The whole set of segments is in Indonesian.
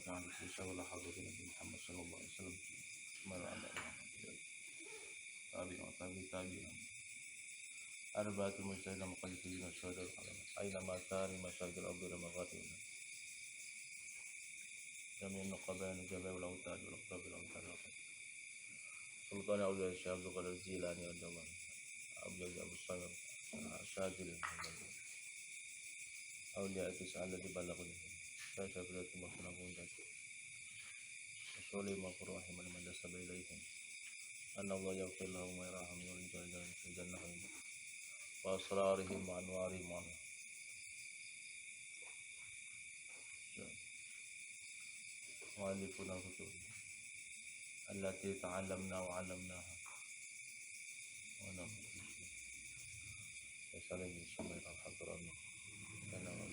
ta'ala wala hawla Nabi Muhammad sallallahu alaihi wasallam marada tabi'in arba'atul mujtahidin muqallidin syuhada aina ma tari masyadil abdur maghatin jami'un nuqaban jabai wal autad wal aqtab wal amtar sultan awliya syekh Abdul Qadir Jilani wa Jaman Abu Salam Syadil awliya tis'ala di balaghun saya syafiratu maghfirahum dan Rasulullah rahimah man dasaba ilaihim anna Allah yaghfir lahum wa yarhamhum wa yaj'alhum fi jannahum wa asrarihim wa anwarihim wa alifuna kutub allati ta'allamna wa 'allamnaha wa nahnu salim bismillah al-hadrami kana wa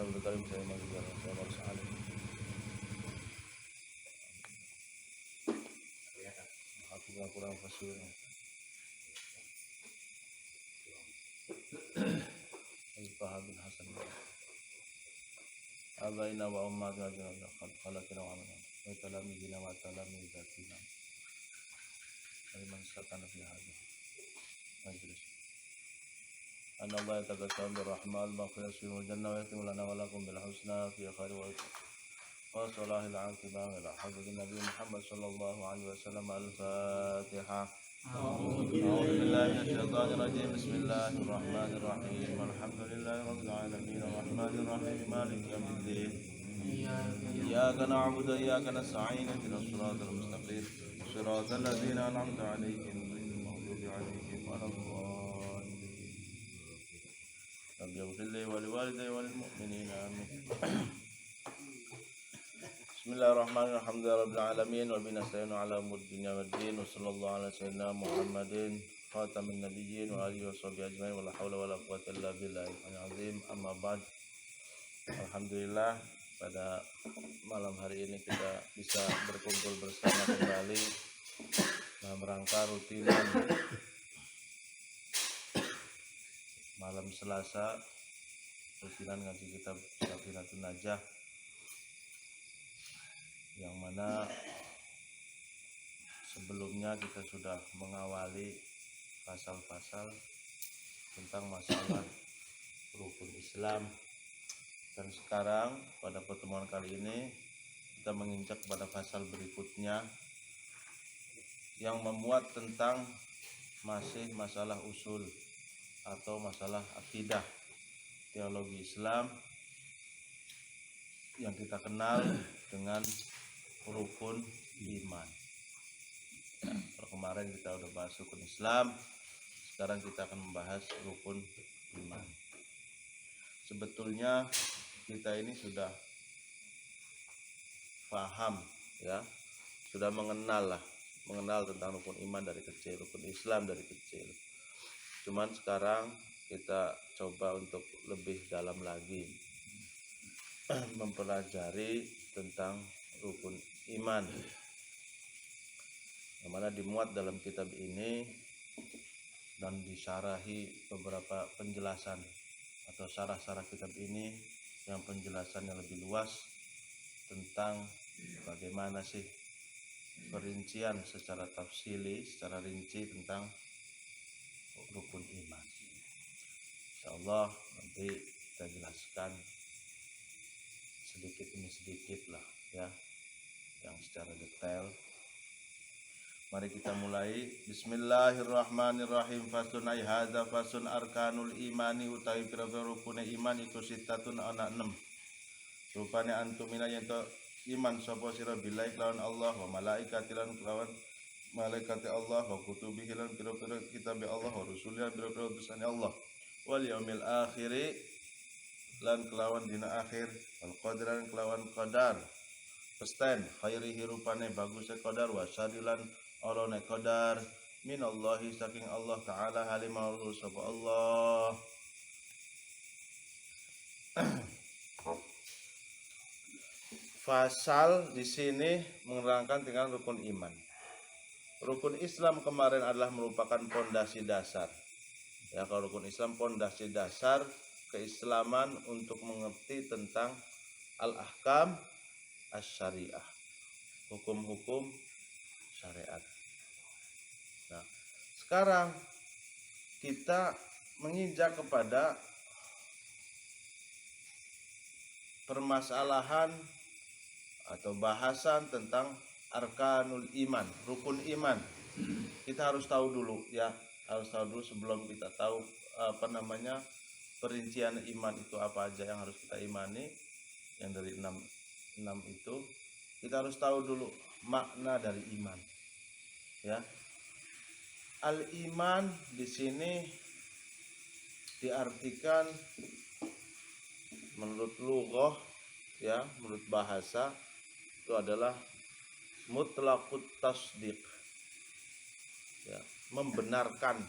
Abdul Karim saya harus alim. Aku kurang fasih. Al-Fahad bin Hasan. Abaina wa ummatana qad khalaqna wa amana. Wa talamidina wa talamidatina. Aliman sakana fi hadha majlis. Anna Allah yataqaddam birrahman maghfirah wal jannah wa yatim lana wa lakum bil husna fi khair wa salahil aqibah ila hadratin Nabi Muhammad sallallahu alaihi wasallam al-Fatihah. A'udzu billahi minasyaitonir rajim. Bismillahirrahmanirrahim. Alhamdulillahi rabbil alamin arrahmanir rahim maliki yaumiddin. Iyyaka na'budu wa iyyaka nasta'in ihdinas siratal mustaqim siratal ladzina an'amta 'alaihim ghairil maghdubi 'alaihim waladdallin. Rabbi ighfir li wa liwalidayya wa lil mu'minin amin. Bismillahirrahmanirrahim. Alhamdulillahirabbil alamin wa bihi nasta'inu 'ala umuri dunya waddin wa sallallahu ala sayyidina Muhammadin khatamin nabiyyin wa alihi washabihi ajmain wa la haula wa la quwwata illa billahil azim. Amma ba'd. Alhamdulillah pada malam hari ini kita bisa berkumpul bersama kembali dalam rangka rutinan malam Selasa, rutinan ngaji kitab Safinatun Najah, yang mana sebelumnya kita sudah mengawali pasal-pasal tentang masalah rukun Islam, dan sekarang pada pertemuan kali ini kita menginjak pada pasal berikutnya yang memuat tentang masih masalah usul atau masalah akidah teologi Islam yang kita kenal dengan rukun iman. Ya, kalau kemarin kita udah bahas rukun Islam, sekarang kita akan membahas rukun iman. Sebetulnya kita ini sudah paham, ya, sudah mengenal tentang rukun iman dari kecil, rukun Islam dari kecil. Cuman sekarang kita coba untuk lebih dalam lagi mempelajari tentang rukun iman, yang mana dimuat dalam kitab ini dan disyarahi beberapa penjelasan atau syarah-syarah kitab ini yang penjelasannya lebih luas tentang bagaimana sih perincian secara tafsili, secara rinci tentang rukun iman. Insyaallah nanti kita jelaskan sedikit demi sedikit lah, ya, yang secara detail. Mari kita mulai. Bismillahirrahmanirrahim. Fasun ay hadza fasun arkanul imani utawi pira-pira rukune iman iku sitatun ana 6. Rupane antumina yen to iman sapa sira billahi lawan Allah wa malaikati lan kelawan malaikati Allah wa kutubihi lan pira-pira kitabe Allah wa rusulihi pira-pira utusane Allah wal yaumil akhir lan kelawan dina akhir wal qadaran kelawan qadar pesten khairihi rupane bagusé qadar wa syarilan olone qadar minallahi saking Allah taala halimah sapa Allah. Fasal di sini menerangkan tentang rukun iman. rukun Islam kemarin adalah merupakan pondasi dasar. Ya, kalau rukun Islam pondasi dasar keislaman untuk mengerti tentang al-ahkam asy-syariah, hukum-hukum syariat. Nah, sekarang kita menginjak kepada permasalahan atau bahasan tentang arkanul iman, rukun iman. Kita harus tahu dulu ya, harus tahu dulu sebelum kita tahu perincian iman itu apa aja yang harus kita imani. Yang dari 6 itu kita harus tahu dulu makna dari iman. Ya. Al-iman di sini diartikan menurut lughah ya, menurut bahasa itu adalah mutlaqut tasdiq. Ya, membenarkan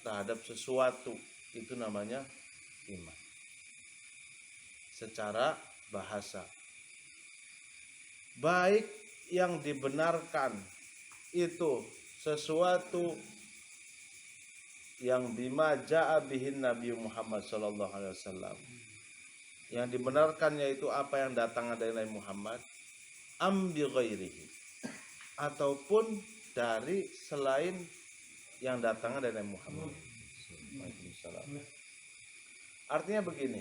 terhadap sesuatu, itu namanya iman. Secara bahasa. Baik yang dibenarkan itu sesuatu yang bima ja'a bihin Nabi Muhammad sallallahu alaihi wasallam. Yang dibenarkan yaitu apa yang datang dari Nabi Muhammad, am bi ghairihi, ataupun dari selain yang datang dari Nabi Muhammad. Artinya begini,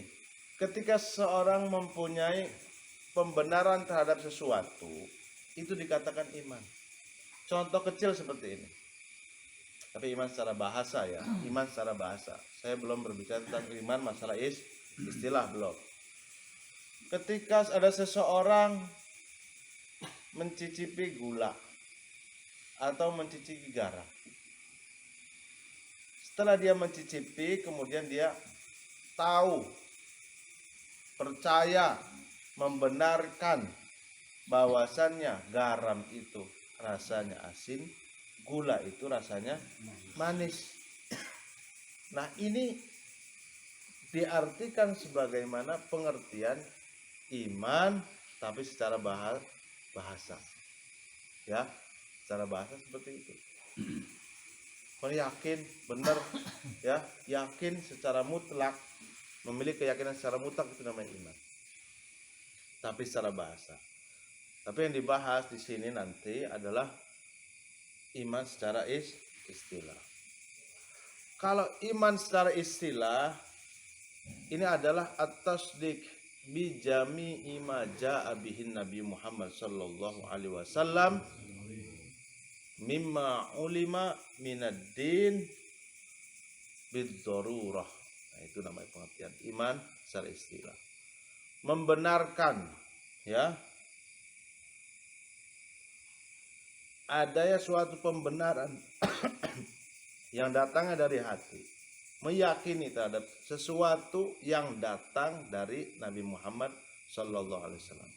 ketika seorang mempunyai pembenaran terhadap sesuatu, itu dikatakan iman. Contoh kecil seperti ini. Tapi iman secara bahasa ya, iman secara bahasa. Saya belum berbicara tentang iman masalah istilah belum. Ketika ada seseorang mencicipi gula atau mencicipi garam. Setelah dia mencicipi, kemudian dia tahu, percaya, membenarkan bahwasannya garam itu rasanya asin, gula itu rasanya manis. Nah, ini diartikan sebagaimana pengertian iman, tapi secara bahasa. Ya, secara bahasa seperti itu. Kalau yakin benar, ya, yakin secara mutlak, memiliki keyakinan secara mutlak, itu namanya iman. Tapi secara bahasa. Tapi yang dibahas di sini nanti adalah iman secara istilah. Kalau iman secara istilah ini adalah at-tasdiq bi jami'i ma ja'a bihin Nabi Muhammad sallallahu alaihi wasallam mimma ulima minad din bid-darurah. Nah, itu namanya pengertian iman secara istilah. Membenarkan ya, adanya suatu pembenaran yang datangnya dari hati, meyakini terhadap sesuatu yang datang dari Nabi Muhammad sallallahu alaihi wasallam.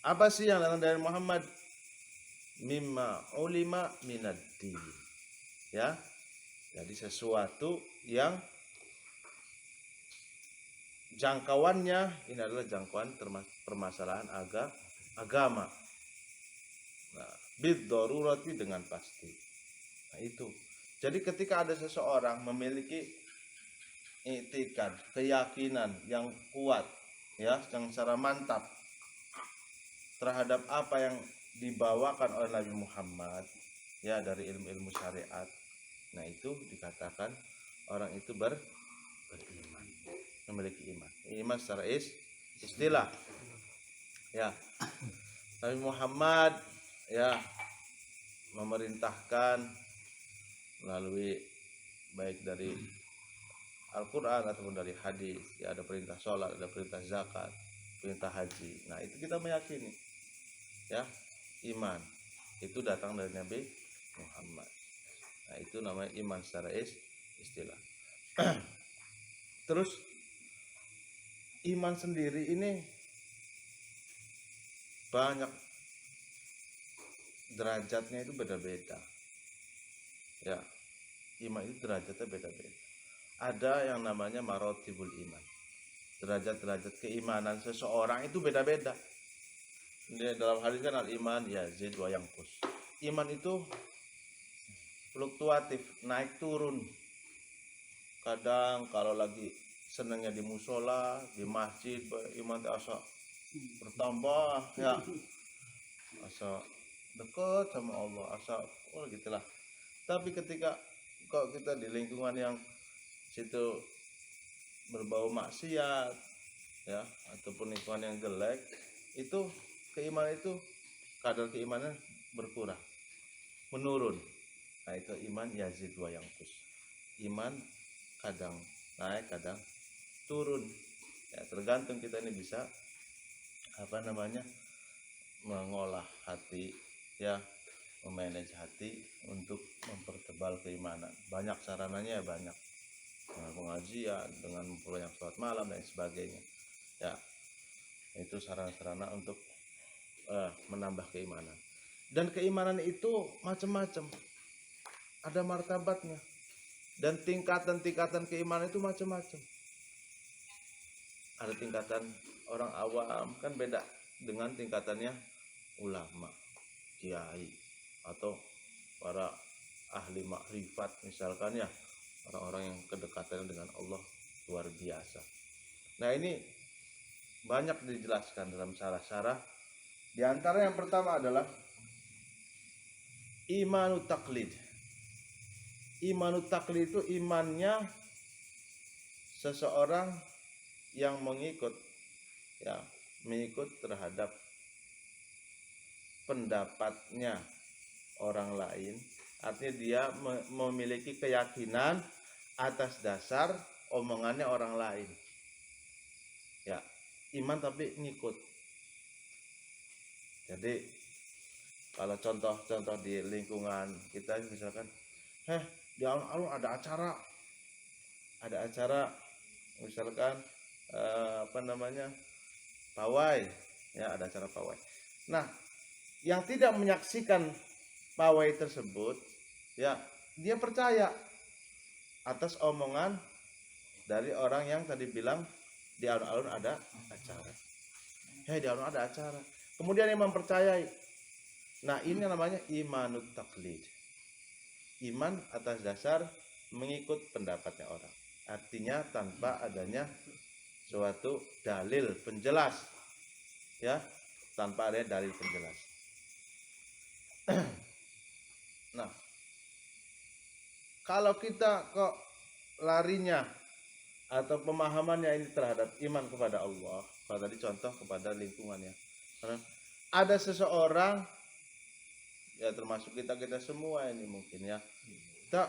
Apa sih yang datang dari Muhammad? Mimma ulima minad din. Ya. Jadi sesuatu yang jangkauannya ini adalah jangkauan permasalahan agama. Nah, bid-darurati dengan pasti. Nah, itu. Jadi ketika ada seseorang memiliki i'tikad, keyakinan yang kuat, ya, yang secara mantap terhadap apa yang dibawakan oleh Nabi Muhammad, ya, dari ilmu-ilmu syariat. Nah, itu dikatakan orang itu beriman, memiliki iman. Iman secara istilah. Ya. Nabi Muhammad ya memerintahkan melalui baik dari Al-Quran ataupun dari hadis, ya, ada perintah sholat, ada perintah zakat, perintah haji. Nah, itu kita meyakini, ya, iman itu datang dari Nabi Muhammad. Nah, itu namanya iman secara istilah. Terus iman sendiri ini banyak derajatnya, itu beda-beda. Ya, iman itu derajatnya beda-beda. Ada yang namanya marotibul iman. Derajat-derajat keimanan seseorang itu beda-beda. Dia dalam hadis kan al-iman yazid wa yanqus. Iman itu fluktuatif, naik turun. Kadang kalau lagi senangnya di musola, di masjid, iman asa bertambah ya. Asa dekat sama Allah, asa gitulah. Tapi ketika kok kita di lingkungan yang situ berbau maksiat ya, ataupun lingkungan yang jelek, itu keimanan itu kadar keimanan berkurang, menurun. Nah itu iman yazid wa yanqus. Iman kadang naik, kadang turun. Ya tergantung kita ini bisa mengolah hati ya, memanage hati untuk mempertebal keimanan. Banyak sarananya ya, banyak. Dengan pengajian, dengan memperbanyak sholat malam dan sebagainya. Ya, itu sarana-sarana untuk menambah keimanan. Dan keimanan itu macam-macam. Ada martabatnya. Dan tingkatan-tingkatan keimanan itu macam-macam. Ada tingkatan orang awam, kan beda dengan tingkatannya ulama, kiai, atau para ahli makrifat misalkan ya, orang-orang yang kedekatannya dengan Allah luar biasa. Nah ini banyak dijelaskan dalam syarah-syarah. Di antara yang pertama adalah imanut taklid. Imanut taklid itu imannya seseorang yang mengikut terhadap pendapatnya orang lain. Artinya dia memiliki keyakinan atas dasar omongannya orang lain. Ya, iman tapi ngikut. Jadi kalau contoh-contoh di lingkungan kita misalkan, di alun-alun ada acara misalkan pawai, ya ada acara pawai. Nah, yang tidak menyaksikan pawai tersebut, ya dia percaya atas omongan dari orang yang tadi bilang di alun-alun ada acara. Di alun ada acara. Kemudian dia mempercayai. Nah, ini namanya imanut taklid. Iman atas dasar mengikut pendapatnya orang. Artinya tanpa adanya suatu dalil penjelas. Ya, tanpa ada dalil penjelas. Nah, kalau kita kok larinya atau pemahamannya ini terhadap iman kepada Allah, kalau tadi contoh kepada lingkungannya, karena ada seseorang, ya termasuk kita semua ini mungkin ya, kita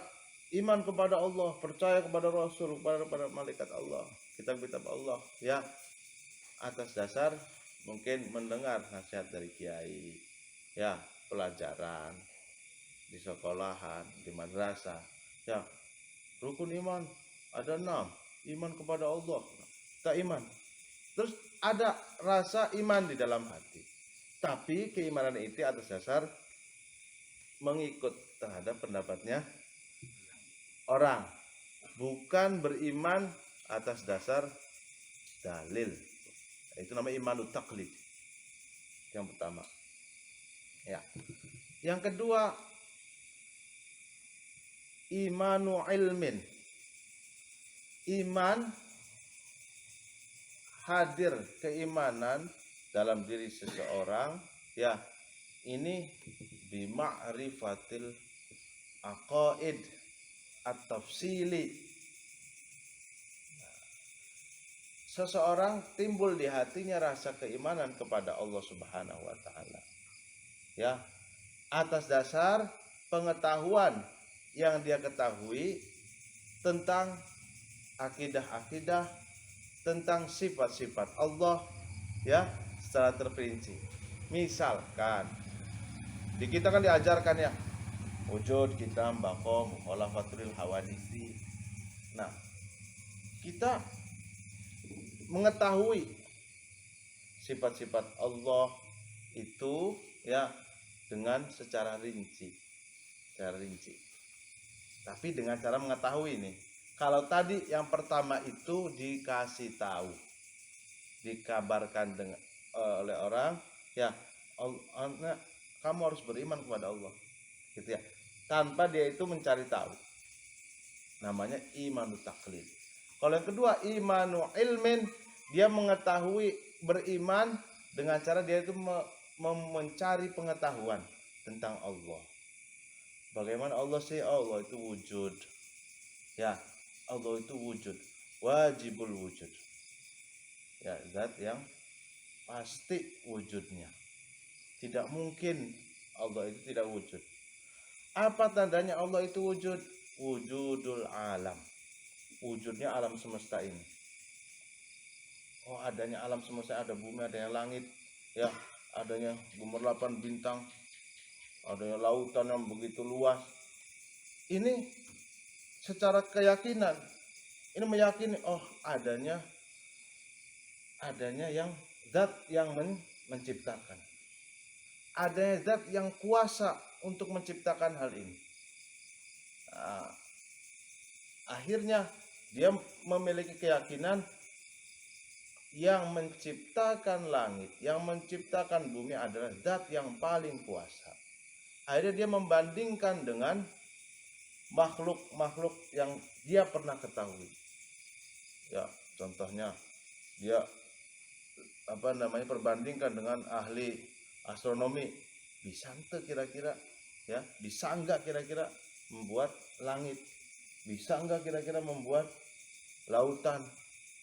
iman kepada Allah, percaya kepada Rasul, kepada malaikat Allah, kitab-kitab Allah, ya atas dasar mungkin mendengar nasihat dari kiai, ya pelajaran di sekolahan, di madrasah, ya rukun iman ada 6, iman kepada Allah, tak iman. Terus ada rasa iman di dalam hati, tapi keimanan itu atas dasar mengikut terhadap pendapatnya orang, bukan beriman atas dasar dalil. Itu namanya imanut taklid. Yang pertama. Ya. Yang kedua, imanu ilmin. Iman hadir keimanan dalam diri seseorang, ya. Ini bima'rifatil aqaid at-tafsili. Seseorang timbul di hatinya rasa keimanan kepada Allah Subhanahu wa taala. Ya, atas dasar pengetahuan yang dia ketahui tentang akidah-akidah, tentang sifat-sifat Allah, ya, secara terperinci. Misalkan di kita kan diajarkan ya, wujud, kita baqo, mukhalafatul hawadisi. Nah, kita mengetahui sifat-sifat Allah itu ya dengan secara rinci. Tapi dengan cara mengetahui nih. Kalau tadi yang pertama itu dikasih tahu, dikabarkan oleh orang, ya kamu harus beriman kepada Allah, gitu ya. Tanpa dia itu mencari tahu. Namanya imanu taklid. Kalau yang kedua imanu ilmin, dia mengetahui, beriman dengan cara dia itu mencari pengetahuan tentang Allah. Bagaimana Allah sih? Allah itu wujud. Ya, Allah itu wujud. Wajibul wujud. Ya, zat yang pasti wujudnya. Tidak mungkin Allah itu tidak wujud. Apa tandanya Allah itu wujud? Wujudul alam. Wujudnya alam semesta ini. Oh, adanya alam semesta, ada bumi, adanya langit, ya, adanya gemerlapan bintang, adanya lautan yang begitu luas. Ini secara keyakinan, ini meyakini, oh, adanya yang zat yang menciptakan. Adanya zat yang kuasa untuk menciptakan hal ini. Nah, akhirnya dia memiliki keyakinan yang menciptakan langit, yang menciptakan bumi adalah zat yang paling kuasa. Akhirnya dia membandingkan dengan makhluk-makhluk yang dia pernah ketahui. Ya, contohnya dia perbandingkan dengan ahli astronomi. Bisa enggak kira-kira, ya, bisa enggak kira-kira membuat langit? Bisa enggak kira-kira membuat lautan?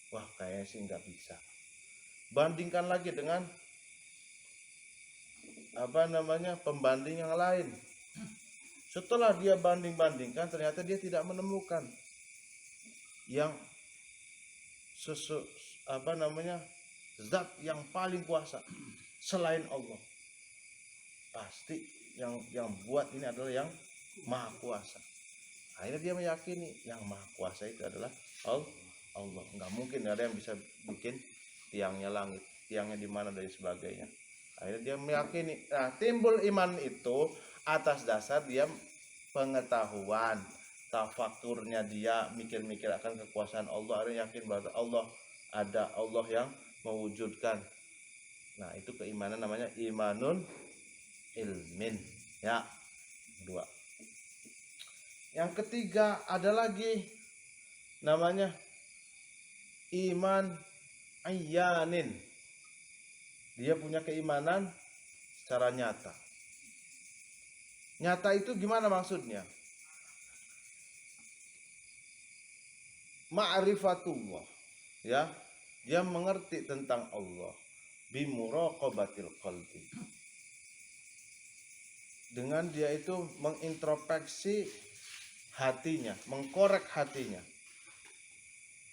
Wah, kayaknya sih nggak bisa. Bandingkan lagi dengan pembanding yang lain. Setelah dia banding-bandingkan, ternyata dia tidak menemukan yang zat yang paling kuasa selain Allah. Pasti yang buat ini adalah yang maha kuasa. Akhirnya dia meyakini yang maha kuasa itu adalah Allah. Nggak mungkin ada yang bisa bikin tiangnya langit, tiangnya di mana dan sebagainya. Akhirnya dia meyakini. Nah, timbul iman itu atas dasar dia pengetahuan, tafakurnya dia mikir-mikir akan kekuasaan Allah. Akhirnya yakin bahwa Allah ada, Allah yang mewujudkan. Nah, itu keimanan namanya imanun ilmin. Ya, dua. Yang ketiga ada lagi namanya iman ayyanin. Dia punya keimanan secara nyata. Nyata itu gimana maksudnya? Ma'rifatullah, ya. Dia mengerti tentang Allah bimuraqabatil qalbi. Dengan dia itu mengintrospeksi hatinya, mengkorek hatinya.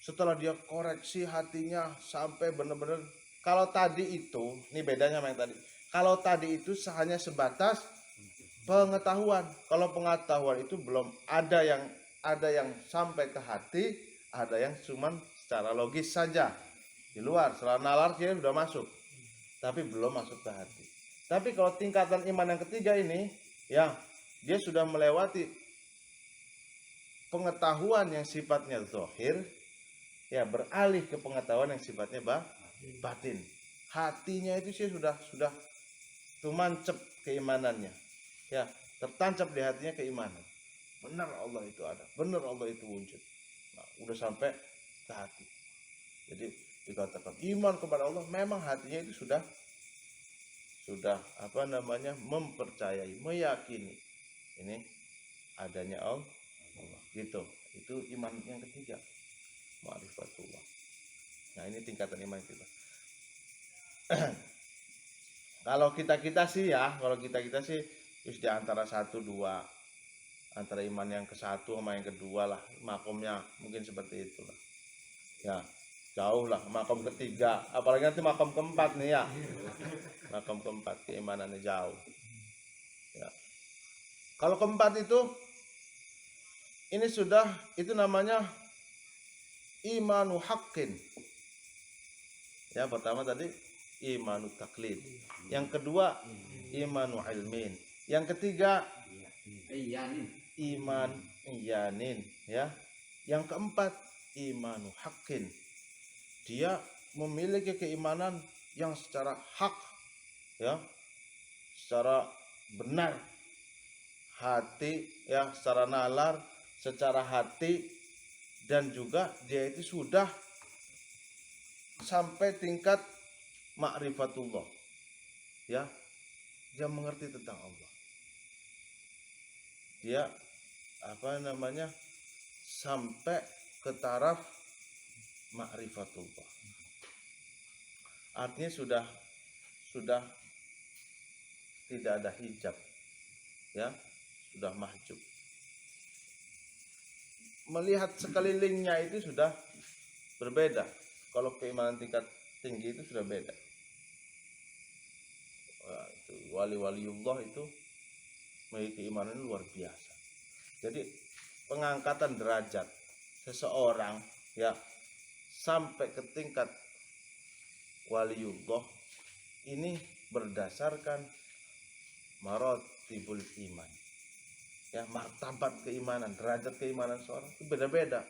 Setelah dia koreksi hatinya sampai benar-benar, kalau tadi itu, ini bedanya sama yang tadi. Kalau tadi itu hanya sebatas pengetahuan. Kalau pengetahuan itu belum ada yang sampai ke hati, ada yang cuman secara logis saja. Di luar, setelah nalar dia sudah masuk, tapi belum masuk ke hati. Tapi kalau tingkatan iman yang ketiga ini, ya, dia sudah melewati pengetahuan yang sifatnya zahir, ya, beralih ke pengetahuan yang sifatnya batin. Hatinya itu sih sudah mancep keimanannya, ya, tertancap di hatinya keimanan. Benar Allah itu ada, benar Allah itu wujud. Nah, udah sampai ke hati. Jadi dikatakan iman kepada Allah, memang hatinya itu sudah mempercayai, meyakini ini adanya Allah. Gitu. Itu iman yang ketiga, ma'rifatullah. Nah, ini tingkatan iman kita. Kalau kita sih terus di antara 1-2, antara iman yang ke-1 sama yang kedua lah, makomnya mungkin seperti itulah. Ya, jauh lah makom ketiga, apalagi nanti makom keempat nih, ya. Makom keempat keimanannya jauh. Ya. Kalau keempat itu namanya imanu haqqin. Ya, pertama tadi imanu taklid. Yang kedua imanu ilmin. Yang ketiga iman iyanin, ya. Yang keempat imanu haqqin. Dia memiliki keimanan yang secara hak, ya, secara benar hati, ya, secara nalar, secara hati, dan juga dia itu sudah sampai tingkat ma'rifatullah, ya, dia mengerti tentang Allah, dia sampai ke taraf ma'rifatullah, artinya sudah tidak ada hijab, ya, sudah mahjub. Melihat sekelilingnya itu sudah berbeda. Kalau keimanan tingkat tinggi itu sudah beda. Wah, itu wali-waliullah itu memiliki keimanan luar biasa. Jadi pengangkatan derajat seseorang, ya, sampai ke tingkat waliullah ini berdasarkan maratibul iman, ya, martabat keimanan, derajat keimanan seorang itu beda-beda.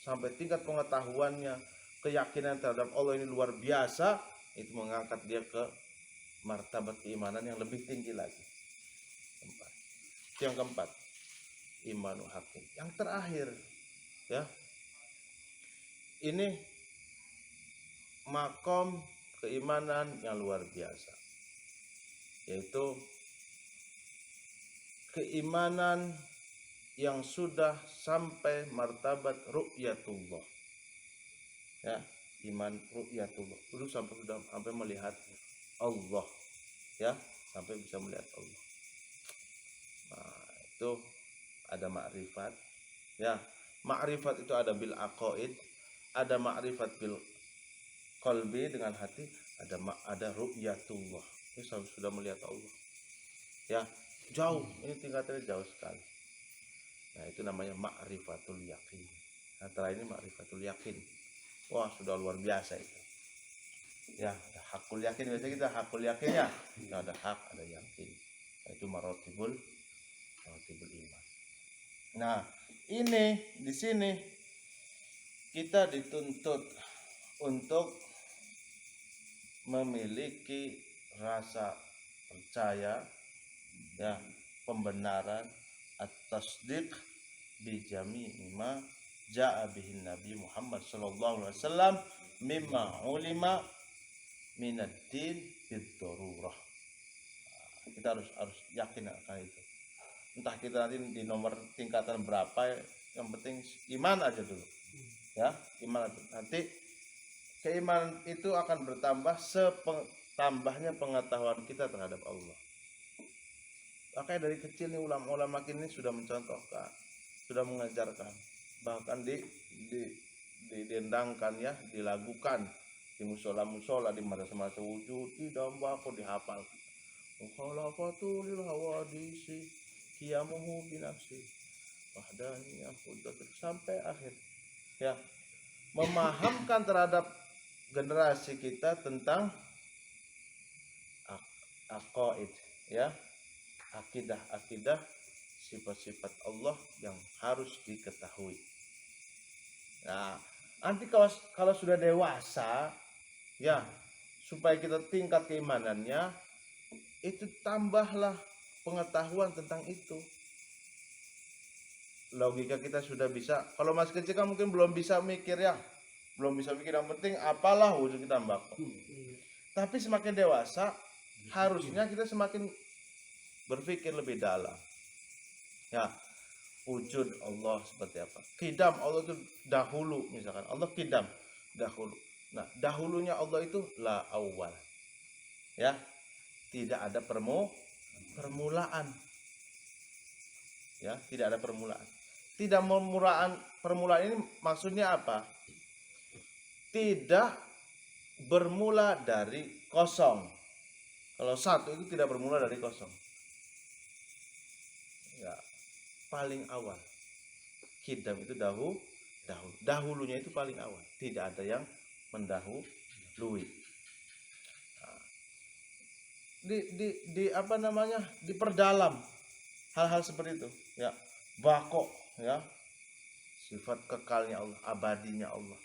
Sampai tingkat pengetahuannya, keyakinan terhadap Allah ini luar biasa, itu mengangkat dia ke martabat keimanan yang lebih tinggi lagi. Yang keempat, imanu hakim. Yang terakhir, ya, ini makom keimanan yang luar biasa, yaitu keimanan yang sudah sampai martabat ru'yatullah, ya, iman ru'yatullah itu sampai melihat Allah, ya, sampai bisa melihat Allah. Nah, itu ada ma'rifat, ya, ma'rifat itu ada bil aqaid, ada ma'rifat bil qalbi dengan hati, ada ru'yatullah, ini sudah melihat Allah, ya, jauh, ini tingkatannya jauh sekali. Nah, itu namanya ma'rifatul yakin. Antara ini ma'rifatul yakin. Wah, sudah luar biasa itu. Ya, ada hakul yakin. Biasanya kita hakul yakin, ya. Nah, ada hak, ada yakin. Nah, itu maratibul iman. Nah, ini di sini kita dituntut untuk memiliki rasa percaya, ya, pembenaran at-tasdiq bi jami'i ma ja'a bihi Nabi Muhammad sallallahu alaihi wasallam mimma ulima minad din bid-darurah. Kita harus yakin akan itu. Entah kita nanti di nomor tingkatan berapa, yang penting iman aja dulu. Ya, iman aja. Nanti keimanan itu akan bertambah tambahnya pengetahuan kita terhadap Allah. Makanya dari kecil nih ulama-ulama kini sudah mencontohkan, sudah mengajarkan, bahkan didendangkan, ya, dilagukan di musola-musola, di madrasah wujud, di dambako dihafal. Mukhalafatul hawadisi qiyamuhu binafsi wahdaniyah sampai akhir, ya, memahamkan terhadap generasi kita tentang aqaid, ya, akidah sifat-sifat Allah yang harus diketahui. Nah, nanti kalau sudah dewasa, ya, supaya kita tingkat keimanannya itu tambahlah pengetahuan tentang itu. Logika kita sudah bisa. Kalau masih kecil kan mungkin belum bisa mikir, ya, belum bisa mikir, yang penting apalah wujud kita mbak. Tapi semakin dewasa harusnya kita semakin berpikir lebih dalam, ya, wujud Allah seperti apa, qidam Allah itu dahulu, misalkan Allah qidam dahulu. Nah, dahulunya Allah itu la awal, ya, tidak ada permulaan, ya, tidak ada permulaan. Tidak permulaan ini maksudnya apa? Tidak bermula dari kosong. Kalau satu itu tidak bermula dari kosong, ya, paling awal. Qidam itu dahulunya itu paling awal, tidak ada yang mendahului. Nah, diperdalam hal-hal seperti itu, ya, bako, ya, sifat kekalnya Allah, abadinya Allah,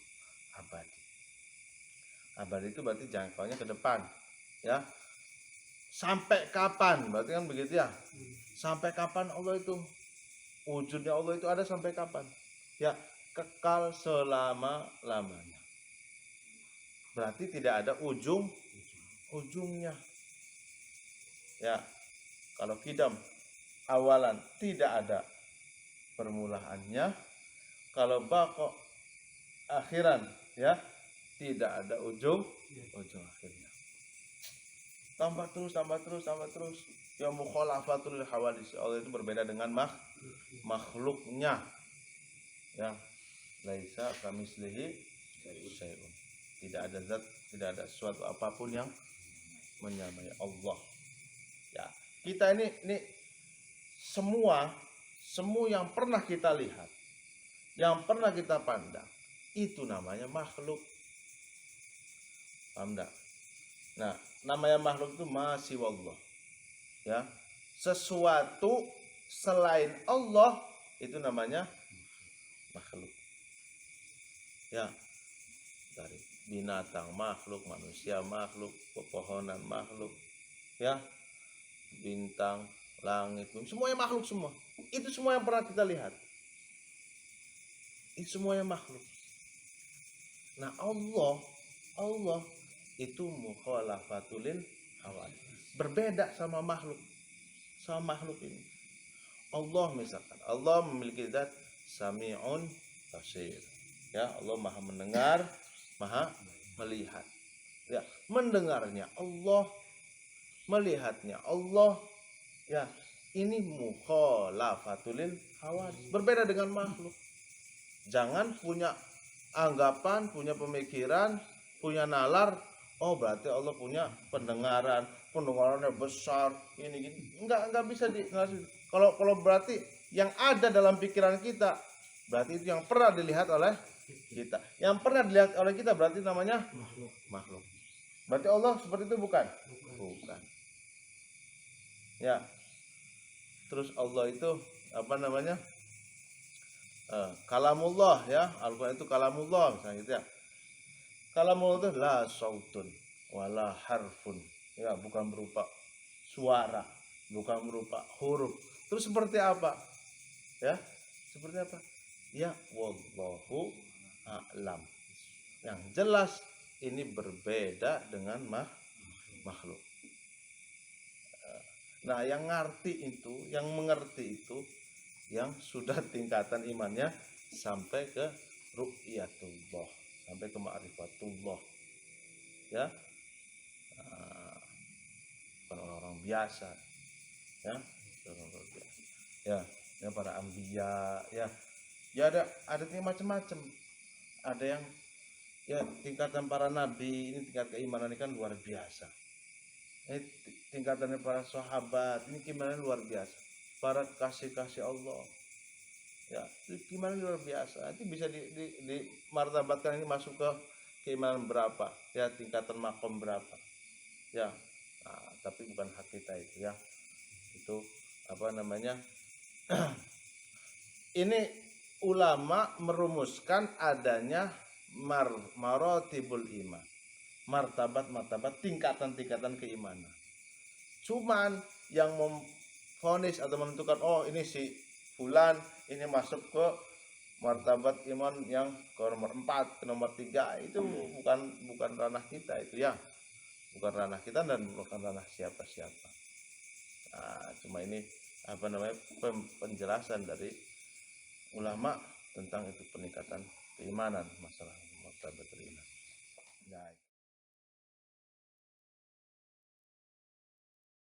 abadi itu berarti jangkauannya ke depan, ya, Sampai kapan? Berarti kan begitu ya. Sampai kapan Allah itu? Wujudnya Allah itu ada sampai kapan? Ya, kekal selama-lamanya. Berarti tidak ada ujungnya. Ya, kalau kidam awalan tidak ada permulaannya, kalau bako akhiran ya tidak ada ujung akhirnya. Tambah terus. Ya mukhalafatul hawadis. Allah itu berbeda dengan makhluknya. Ya, laisa kamislihi syai'un. Tidak ada zat, tidak ada suatu apapun yang menyamai Allah. Ya, kita ini semua yang pernah kita lihat, yang pernah kita pandang, itu namanya makhluk. Paham enggak? Nah, namanya makhluk itu masih wallah. Ya, sesuatu selain Allah itu namanya makhluk. Ya, dari binatang makhluk, manusia makhluk, pepohonan makhluk, ya, bintang, langit, semuanya makhluk semua. Itu semua yang pernah kita lihat. Itu semuanya makhluk. Nah, Allah itu mukhalafatulil hawadits. Berbeda sama makhluk. Sama makhluk ini. Allah misalkan, Allah memiliki zat sami'un basir. Ya, Allah Maha mendengar, Maha melihat. Ya, mendengarnya Allah, melihatnya Allah. Ya, ini mukhalafatulil hawadits. Berbeda dengan makhluk. Jangan punya anggapan, punya pemikiran, punya nalar, oh berarti Allah punya pendengarannya besar, ini gini. Enggak bisa kalau berarti yang ada dalam pikiran kita, berarti itu yang pernah dilihat oleh kita. Yang pernah dilihat oleh kita berarti namanya makhluk. Berarti Allah seperti itu bukan? Bukan. Ya. Terus Allah itu apa namanya? Kalamullah ya, Al-Quran itu kalamullah misalnya gitu ya. Kalamullah itu la sautun wala harfun, ya, bukan berupa suara, bukan berupa huruf. Terus seperti apa? Ya, seperti apa? Ya, wallahu a'lam. Yang jelas ini berbeda dengan makhluk. Nah, yang mengerti itu yang sudah tingkatan imannya sampai ke ru'yatullah, sampai ke ma'rifatullah. Ya. Bukan orang-orang biasa. Ya, orang-orang biasa. Ya, para anbiya, ya. Ya ada macam-macam. Ada yang ya tingkatan para nabi, ini tingkat keimanan ini kan luar biasa. Tingkatannya para sahabat, ini gimana luar biasa. Para kasih Allah, ya, itu gimana luar biasa. Nanti bisa di martabatkan ini masuk ke keimanan berapa, ya, tingkatan makom berapa, ya. Nah, tapi bukan hak kita itu, ya. Itu apa namanya? Ini ulama merumuskan adanya maratibul iman, martabat tingkatan keimanan. Cuman yang memvonis atau menentukan, oh ini si fulan ini masuk ke martabat iman yang ke nomor 4, ke nomor 3, itu bukan ranah kita itu, ya. Bukan ranah kita dan bukan ranah siapa-siapa. Nah, cuma ini apa namanya penjelasan dari ulama tentang itu peningkatan keimanan, masalah martabat iman.